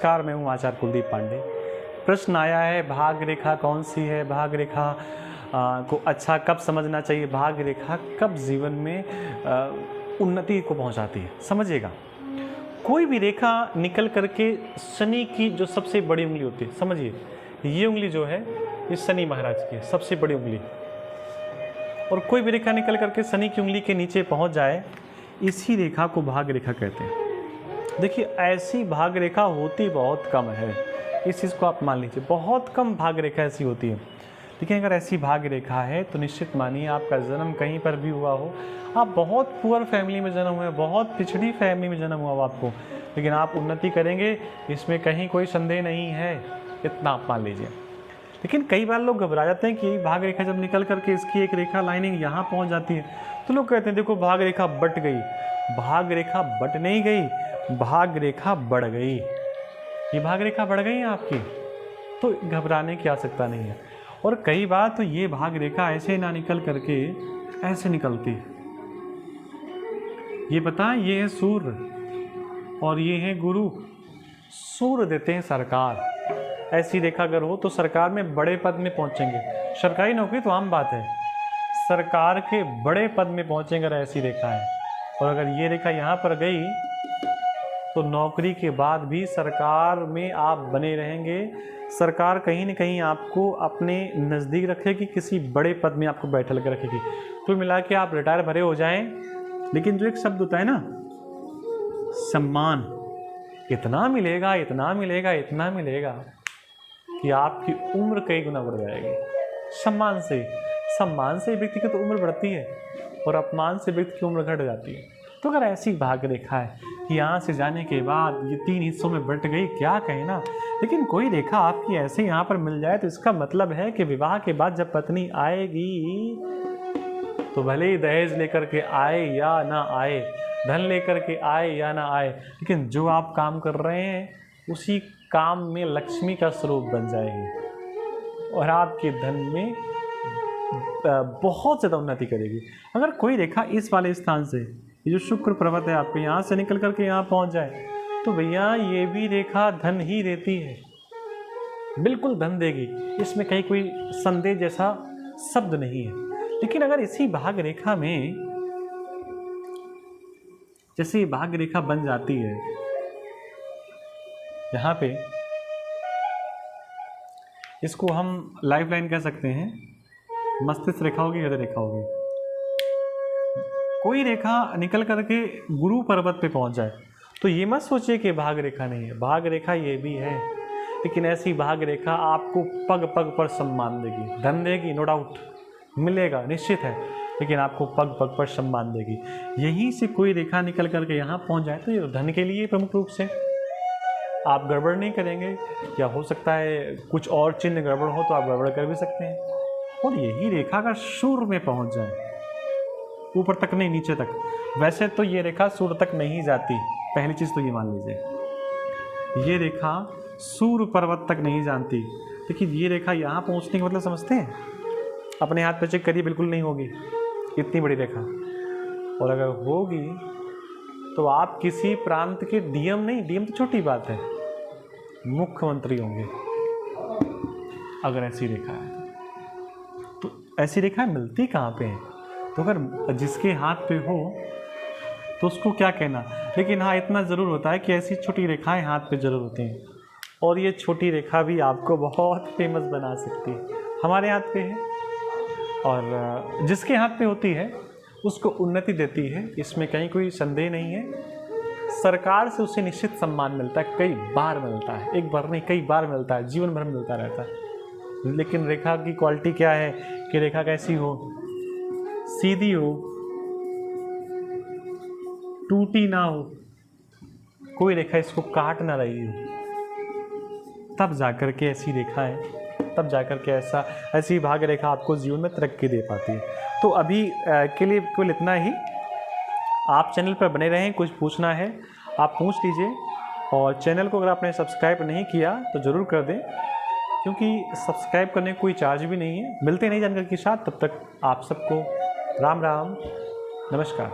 नमस्कार, मैं हूं आचार्य कुलदीप पांडे। प्रश्न आया है, भाग्य रेखा कौन सी है, भाग्य रेखा को अच्छा कब समझना चाहिए, भाग्य रेखा कब जीवन में उन्नति को पहुंचाती है। समझिएगा, कोई भी रेखा निकल करके शनि की जो सबसे बड़ी उंगली होती है, समझिए ये उंगली जो है ये शनि महाराज की है, सबसे बड़ी उंगली। और कोई भी रेखा निकल करके शनि की उंगली के नीचे पहुंच जाए, इसी रेखा को भाग्य रेखा कहते हैं। देखिए, ऐसी भाग्य रेखा होती बहुत कम है, इस चीज़ को आप मान लीजिए, बहुत कम भाग्य रेखा ऐसी होती है। लेकिन अगर ऐसी भाग्य रेखा है तो निश्चित मानिए आपका जन्म कहीं पर भी हुआ हो, आप बहुत पुअर फैमिली में जन्म हुए, बहुत पिछड़ी फैमिली में जन्म हुआ हो आपको, लेकिन आप उन्नति करेंगे, इसमें कहीं कोई संदेह नहीं है, इतना आप मान लीजिए। लेकिन कई बार लोग घबरा जाते हैं कि भाग्य रेखा जब निकल करके इसकी एक रेखा लाइनिंग यहाँ पहुँच जाती है तो लोग कहते हैं देखो भाग्य रेखा बट गई। भाग्य रेखा बट नहीं गई, भाग्य रेखा बढ़ गई। ये भाग्य रेखा बढ़ गई है आपकी, तो घबराने की आवश्यकता नहीं है। और कई बार तो ये भाग्य रेखा ऐसे ना निकल करके ऐसे निकलती है। ये पता है, ये है सूर्य और ये है गुरु। सूर्य देते हैं सरकार। ऐसी रेखा अगर हो तो सरकार में बड़े पद में पहुंचेंगे। सरकारी नौकरी तो आम बात है, सरकार के बड़े पद में पहुंचेंगे अगर ऐसी रेखा है। और अगर ये रेखा यहाँ पर गई तो नौकरी के बाद भी सरकार में आप बने रहेंगे। सरकार कहीं न कहीं आपको अपने नज़दीक रखेगी, किसी बड़े पद में आपको बैठल कर रखेगी। कुल मिला के आप रिटायर भरे हो जाएं, लेकिन जो एक शब्द होता है ना, सम्मान, इतना मिलेगा, इतना मिलेगा, इतना मिलेगा कि आपकी उम्र कई गुना बढ़ जाएगी। सम्मान से व्यक्ति की तो उम्र बढ़ती है और अपमान से व्यक्ति की उम्र घट जाती है। तो अगर ऐसी भाग्य रेखा है कि यहाँ से जाने के बाद ये 3 हिस्सों में बट गई, क्या कहें ना। लेकिन कोई रेखा आपकी ऐसे यहाँ पर मिल जाए तो इसका मतलब है कि विवाह के बाद जब पत्नी आएगी तो भले ही दहेज लेकर के आए या ना आए, धन लेकर के आए या ना आए, लेकिन जो आप काम कर रहे हैं उसी काम में लक्ष्मी का स्वरूप बन जाएगी और आपके धन में बहुत ज़्यादा उन्नति करेगी। अगर कोई रेखा इस वाले स्थान से, ये जो शुक्र पर्वत है आपके, यहाँ से निकल करके यहाँ पहुँच जाए तो भैया ये भी रेखा धन ही देती है, बिल्कुल धन देगी, इसमें कहीं कोई संदेह जैसा शब्द नहीं है। लेकिन अगर इसी भाग्य रेखा में, जैसे भाग्य रेखा बन जाती है यहाँ पे, इसको हम लाइफ लाइन कह सकते हैं, मस्तिष्क रेखा होगी, हृदय रेखा होगी। कोई रेखा निकल करके गुरु पर्वत पे पहुंच जाए तो ये मत सोचिए कि भाग्य रेखा नहीं है, भाग्य रेखा ये भी है। लेकिन ऐसी भाग्य रेखा आपको पग पग पर सम्मान देगी, धन देगी, नो डाउट मिलेगा, निश्चित है, लेकिन आपको पग पग पर सम्मान देगी। यहीं से कोई रेखा निकल करके यहाँ पहुँच जाए तो ये धन के लिए प्रमुख रूप से आप गड़बड़ नहीं करेंगे, या हो सकता है कुछ और चिन्ह गड़बड़ हो तो आप गड़बड़ कर भी सकते हैं। और यही रेखा अगर सूर्य में पहुँच जाए, ऊपर तक नहीं नीचे तक, वैसे तो ये रेखा सूर्य तक नहीं जाती, पहली चीज़ तो ये मान लीजिए, ये रेखा सूर्य पर्वत तक नहीं जानती। लेकिन ये रेखा यहाँ पहुँचने का मतलब समझते हैं, अपने हाथ पे चेक करिए, बिल्कुल नहीं होगी इतनी बड़ी रेखा। और अगर होगी तो आप किसी प्रांत के डीएम नहीं, डीएम तो छोटी बात है, मुख्यमंत्री होंगे अगर ऐसी रेखा है। तो ऐसी रेखा मिलती कहाँ पे है? तो अगर जिसके हाथ पे हो तो उसको क्या कहना। लेकिन हाँ, इतना ज़रूर होता है कि ऐसी छोटी रेखाएं हाथ पे ज़रूर होती हैं, और ये छोटी रेखा भी आपको बहुत फेमस बना सकती है। हमारे हाथ पे है और जिसके हाथ पे होती है उसको उन्नति देती है, इसमें कहीं कोई संदेह नहीं है। सरकार से उसे निश्चित सम्मान मिलता है, कई बार मिलता है, एक बार नहीं कई बार मिलता है, जीवन भर मिलता रहता है। लेकिन रेखा की क्वालिटी क्या है कि रेखा कैसी हो, सीधी हो, टूटी ना हो, कोई रेखा इसको काट ना रही हो, तब जाकर के ऐसी रेखा है, तब जाकर के ऐसी भाग्य रेखा आपको जीवन में तरक्की दे पाती है। तो अभी के लिए केवल इतना ही। आप चैनल पर बने रहें, कुछ पूछना है आप पूछ लीजिए, और चैनल को अगर आपने सब्सक्राइब नहीं किया तो ज़रूर कर दें, क्योंकि सब्सक्राइब करने का कोई चार्ज भी नहीं है। मिलते नहीं जानकारी के साथ, तब तक आप सबको राम राम, नमस्कार।